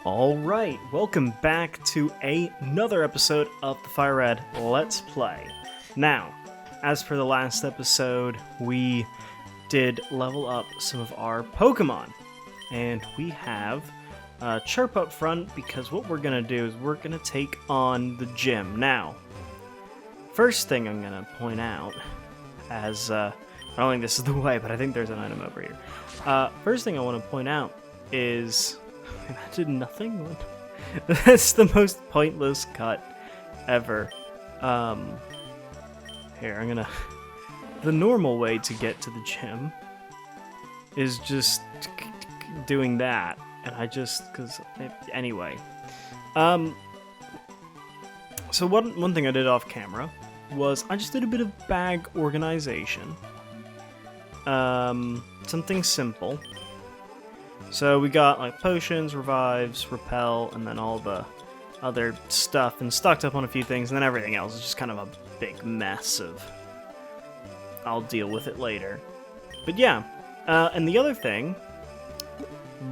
Alright, welcome back to another episode of the Fire Red Let's Play. Now, as per the last episode, we did level up some of our Pokemon. And we have Chirp up front because what we're going to do is we're going to take on the gym. Now, first thing I'm going to point out, as I don't think this is the way, but I think there's an item over here. First thing I want to point out is... I did nothing. That's the most pointless cut ever. Here, I'm gonna... The normal way to get to the gym is just doing that. And I just... Anyway. So one thing I did off camera was I just did a bit of bag organization. Something simple. So we got like potions, revives, repel, and then all the other stuff, and stocked up on a few things, and then everything else is just kind of a big mess of I'll deal with it later. But yeah, and the other thing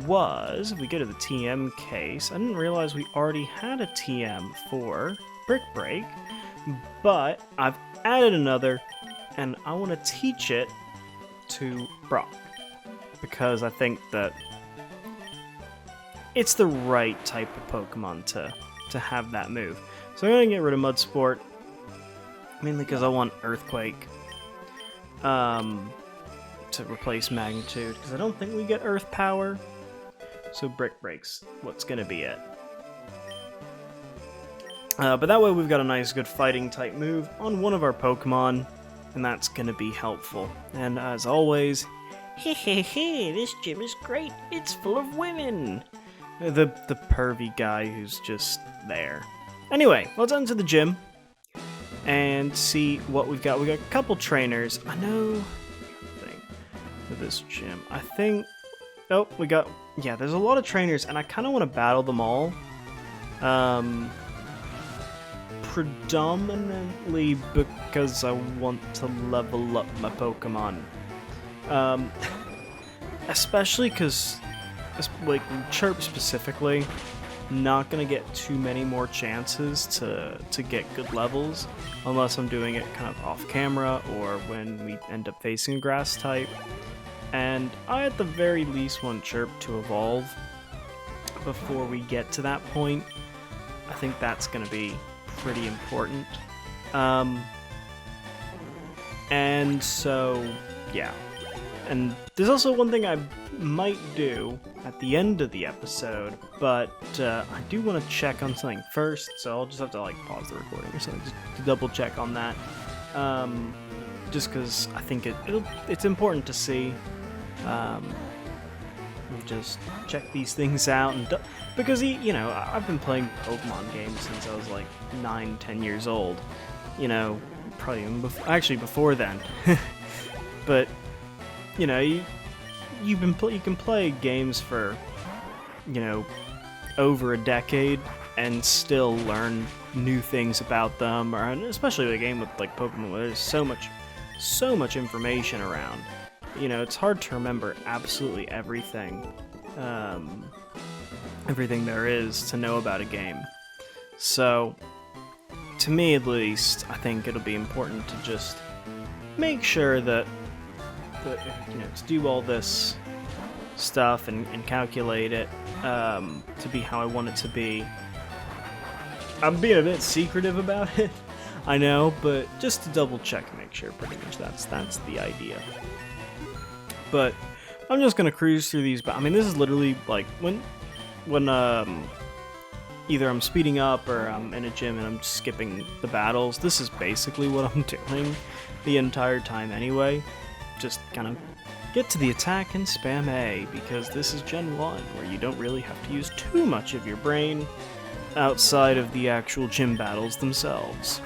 was, if we go to the TM case, I didn't realize we already had a TM for Brick Break, but I've added another, and I want to teach it to Brock, because I think that it's the right type of Pokemon to have that move. So I'm going to get rid of Mud Sport, mainly because I want Earthquake to replace Magnitude, because I don't think we get Earth Power. So Brick Break's what's going to be it. But that way we've got a nice good fighting type move on one of our Pokemon, and that's going to be helpful. And as always, hey, this gym is great, it's full of women! The pervy guy who's just there. Anyway, let's enter the gym and see what we've got. We got a couple trainers. I know for this gym. I think... Oh, we got... Yeah, there's a lot of trainers, and I kind of want to battle them all. Predominantly because I want to level up my Pokemon. Especially because... like Chirp specifically, not gonna get too many more chances to get good levels unless I'm doing it kind of off camera or when we end up facing a grass type. And I at the very least want Chirp to evolve before we get to that point. I think that's gonna be pretty important. And so yeah. And there's also one thing I might do at the end of the episode, but I do want to check on something first, so I'll just have to like pause the recording or something just to double check on that. Just because I think it's important to see. Just check these things out, and because I've been playing Pokemon games since I was like 9-10 years old. Probably even before then. But you can play games for over a decade and still learn new things about them, or especially a game with like Pokemon where there's so much information around. It's hard to remember absolutely everything there is to know about a game. So to me at least, I think it'll be important to just make sure that to do all this stuff and calculate it to be how I want it to be. I'm being a bit secretive about it, I know, but just to double check and make sure, pretty much that's the idea. But I'm just gonna cruise through these. I mean, this is literally like when either I'm speeding up or I'm in a gym and I'm skipping the battles. This is basically what I'm doing the entire time anyway. Just kind of get to the attack and spam A, because this is Gen 1, where you don't really have to use too much of your brain outside of the actual gym battles themselves.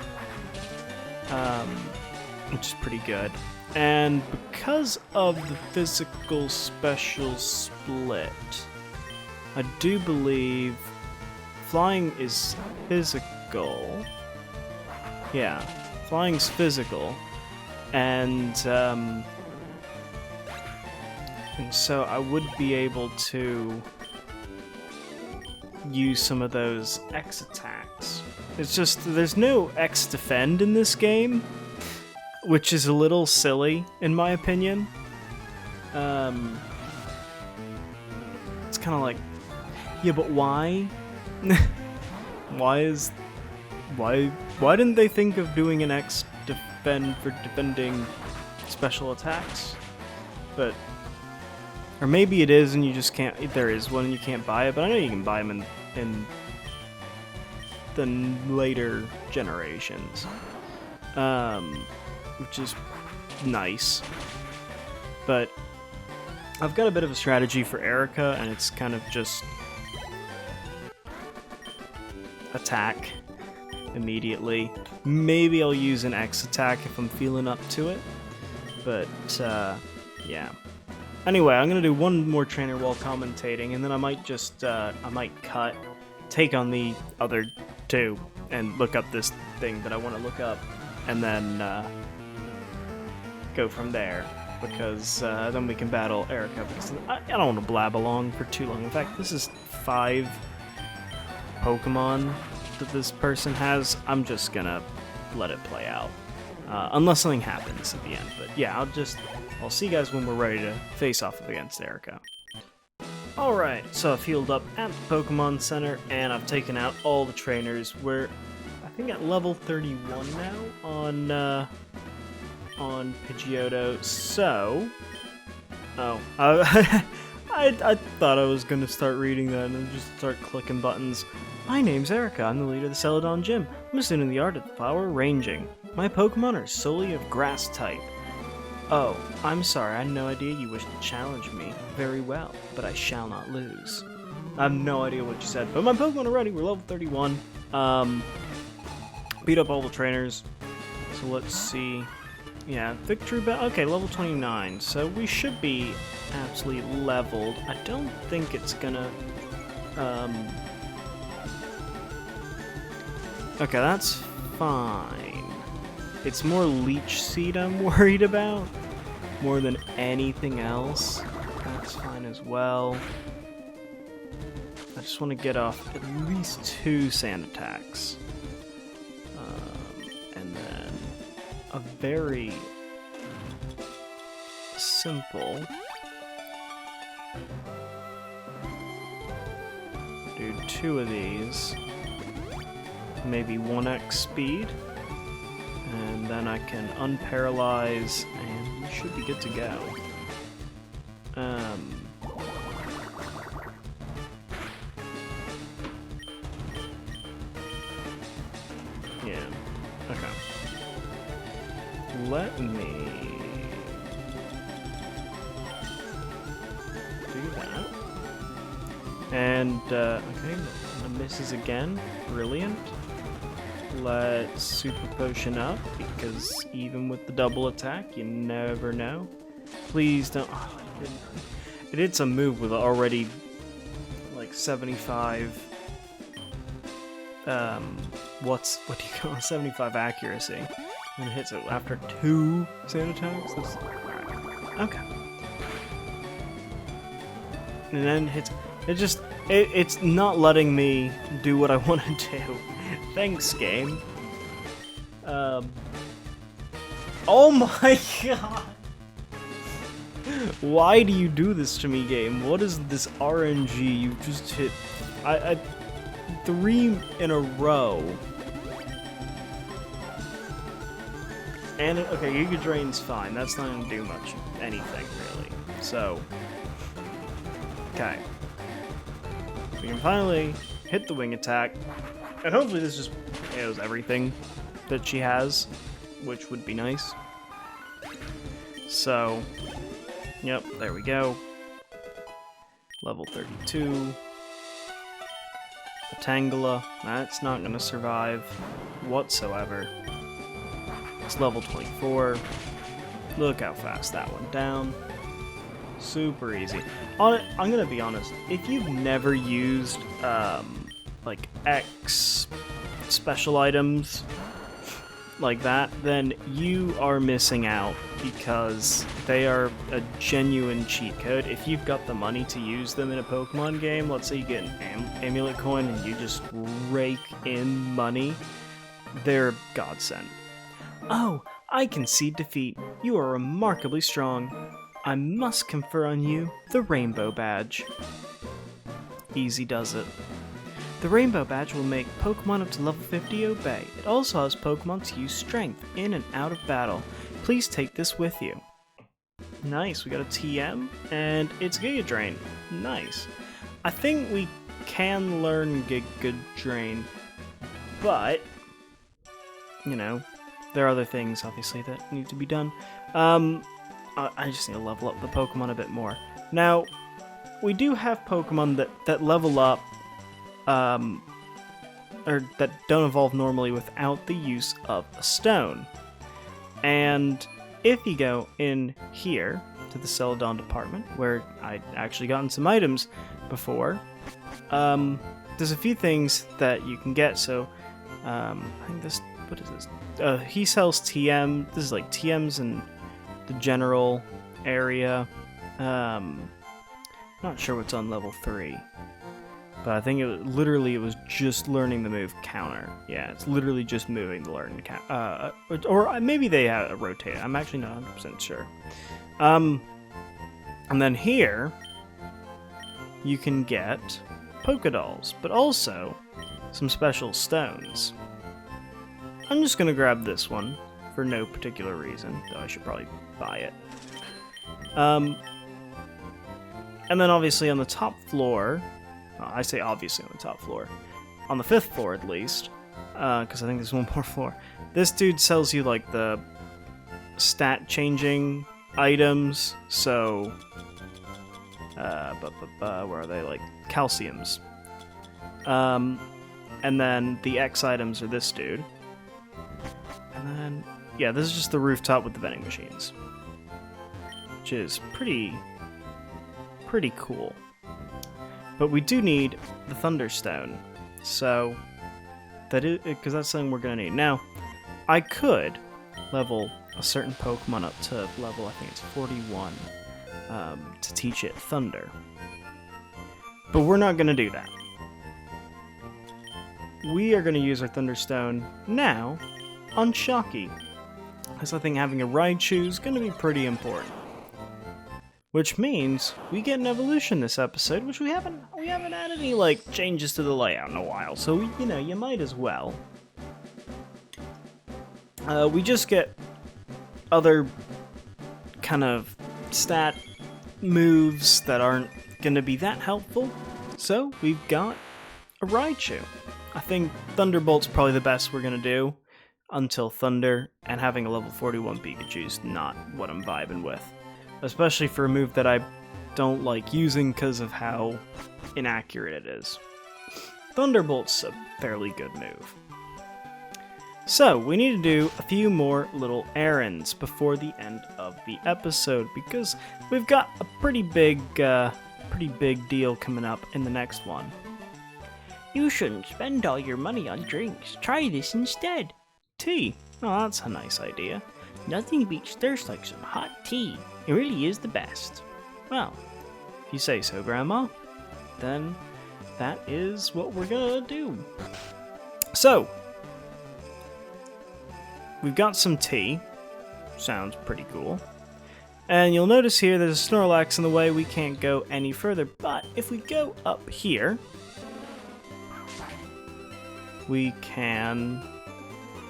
Which is pretty good. And because of the physical special split, I do believe flying is physical. Yeah, flying's physical. And so I would be able to use some of those X attacks. It's just, there's no X defend in this game, which is a little silly, in my opinion. It's kind of like, yeah, but why? Why didn't they think of doing an X defend for defending special attacks? But, or maybe it is and you just can't, there is one and you can't buy it, but I know you can buy them in the later generations. Which is nice. But I've got a bit of a strategy for Erika, and it's kind of just attack immediately. Maybe I'll use an X attack if I'm feeling up to it. But, yeah. Anyway, I'm gonna do one more trainer while commentating, and then I might just, I might take on the other two, and look up this thing that I want to look up, and then, go from there, because, then we can battle Erika, because I don't want to blab along for too long. In fact, this is 5 Pokemon that this person has. I'm just gonna let it play out. Unless something happens at the end, but yeah, I'll see you guys when we're ready to face off against Erika. Alright, so I've healed up at the Pokemon Center, and I've taken out all the trainers. We're, I think, at level 31 now on Pidgeotto, so... Oh, I thought I was gonna start reading that and just start clicking buttons. My name's Erika, I'm the leader of the Celadon Gym. I'm a student in the art of flower ranging. My Pokemon are solely of grass type. Oh, I'm sorry, I had no idea you wished to challenge me. Very well, but I shall not lose. I have no idea what you said, but my Pokemon are ready. We're level 31. Beat up all the trainers. So let's see. Yeah, victory battle. Okay, level 29. So we should be absolutely leveled. I don't think it's gonna... Okay, that's fine. It's more Leech Seed I'm worried about, more than anything else. That's fine as well. I just want to get off at least 2 sand attacks. And then a very simple... Do 2 of these. Maybe 1x speed. And then I can unparalyze, and we should be good to go. Yeah, okay. Let me do that. And, okay, misses again. Brilliant. Let's Super Potion up, because even with the double attack, you never know. Please don't... Oh, it did some move with already, like, 75... what do you call it? 75 accuracy. And it hits it after 2 sand attacks? That's... Okay. And then hits... It's not letting me do what I want to do. Thanks, game. Oh my god! Why do you do this to me, game? What is this RNG you just hit? 3 in a row. And, okay, Giga Drain's fine. That's not gonna do much, anything, really. So, okay. We can finally hit the wing attack. And hopefully this just KOs everything that she has, which would be nice. So, yep, there we go. Level 32. A Tangela, that's not going to survive whatsoever. It's level 24. Look how fast that went down. Super easy. I'm going to be honest, if you've never used, like X special items like that, then you are missing out because they are a genuine cheat code. If you've got the money to use them in a Pokemon game, let's say you get an amulet coin and you just rake in money, they're godsend. Oh, I concede defeat. You are remarkably strong. I must confer on you the Rainbow Badge. Easy does it. The Rainbow Badge will make Pokemon up to level 50 obey. It also allows Pokemon to use Strength in and out of battle. Please take this with you. Nice, we got a TM, and it's Giga Drain. Nice. I think we can learn Giga Drain, but, you know, there are other things, obviously, that need to be done. I just need to level up the Pokemon a bit more. Now, we do have Pokemon that level up, or that don't evolve normally without the use of a stone. And if you go in here to the Celadon department, where I'd actually gotten some items before, there's a few things that you can get. So, I think this, what is this? He sells TM. This is like TMs in the general area. Not sure what's on level 3. But I think it was just learning the move counter. Yeah, it's literally just moving the learn counter. Or maybe they rotate it. I'm actually not 100% sure. And then here, you can get Pokedolls, but also some special stones. I'm just going to grab this one for no particular reason, though I should probably buy it. And then obviously on the top floor, I say obviously on the top floor, on the 5th floor at least, because I think there's one more floor, this dude sells you like the stat changing items, so, where are they, like calciums. And then the X items are this dude. And then, yeah, this is just the rooftop with the vending machines, which is pretty cool. But we do need the Thunderstone, so that is because that's something we're gonna need. Now, I could level a certain Pokemon up to level, I think it's 41, to teach it Thunder, but we're not gonna do that. We are gonna use our Thunderstone now on Shocky, because I think having a Raichu is gonna be pretty important. Which means we get an evolution this episode, which we haven't had any like changes to the layout in a while, so you know, you might as well. We just get other kind of stat moves that aren't gonna be that helpful. So we've got a Raichu. I think Thunderbolt's probably the best we're gonna do until Thunder, and having a level 41 Pikachu's not what I'm vibing with. Especially for a move that I don't like using because of how inaccurate it is. Thunderbolt's a fairly good move. So, we need to do a few more little errands before the end of the episode, because we've got a pretty big deal coming up in the next one. You shouldn't spend all your money on drinks. Try this instead. Tea. Oh, that's a nice idea. Nothing beats thirst like some hot tea. It really is the best. Well, if you say so, Grandma, then that is what we're gonna do. So, we've got some tea. Sounds pretty cool. And you'll notice here there's a Snorlax in the way. We can't go any further, but if we go up here, we can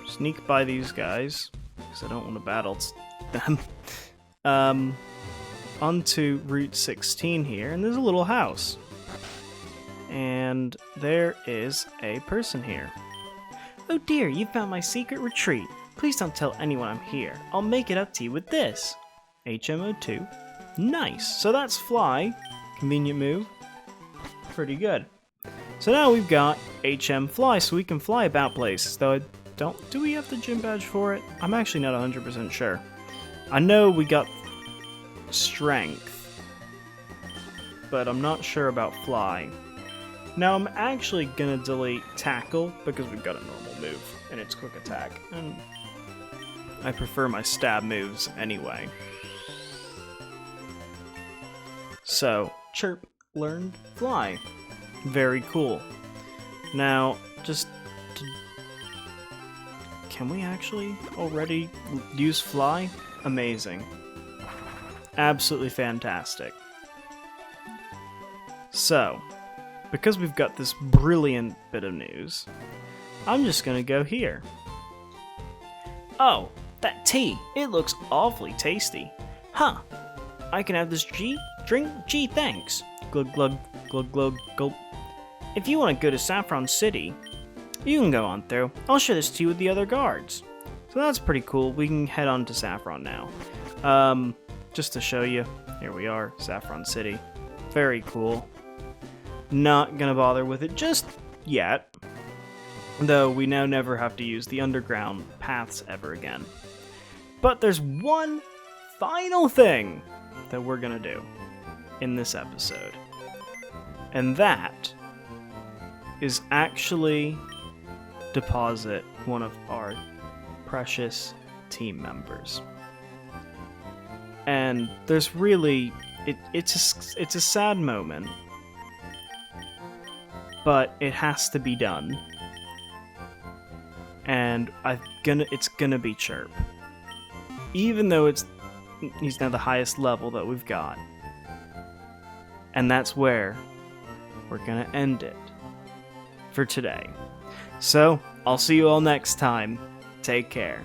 sneak by these guys, because I don't want to battle them. Onto Route 16 here, and there's a little house. And there is a person here. Oh dear, you found my secret retreat. Please don't tell anyone I'm here. I'll make it up to you with this. HMO2. Nice. So that's Fly. Convenient move. Pretty good. So now we've got HM Fly, so we can fly about places. Though I don't... Do we have the gym badge for it? I'm actually not 100% sure. I know we got Strength, but I'm not sure about Fly. Now I'm actually gonna delete Tackle because we've got a normal move and it's Quick Attack, and I prefer my stab moves anyway. So, Chirp learned Fly. Very cool. Now, can we actually already use Fly? Amazing. Absolutely fantastic. So, because we've got this brilliant bit of news, I'm just gonna go here. Oh, that tea! It looks awfully tasty. Huh. I can have this drink? Gee, thanks. Glug glug, glug glug, gulp. If you want to go to Saffron City, you can go on through. I'll share this tea with the other guards. So that's pretty cool. We can head on to Saffron now. Just to show you, here we are, Saffron City. Very cool. Not gonna bother with it just yet. Though we now never have to use the underground paths ever again. But there's one final thing that we're gonna do in this episode. And that is actually deposit one of our precious team members. And there's really it's a sad moment, but it has to be done. And it's gonna be Chirp. Even though he's now the highest level that we've got. And that's where we're gonna end it for today. So, I'll see you all next time. Take care.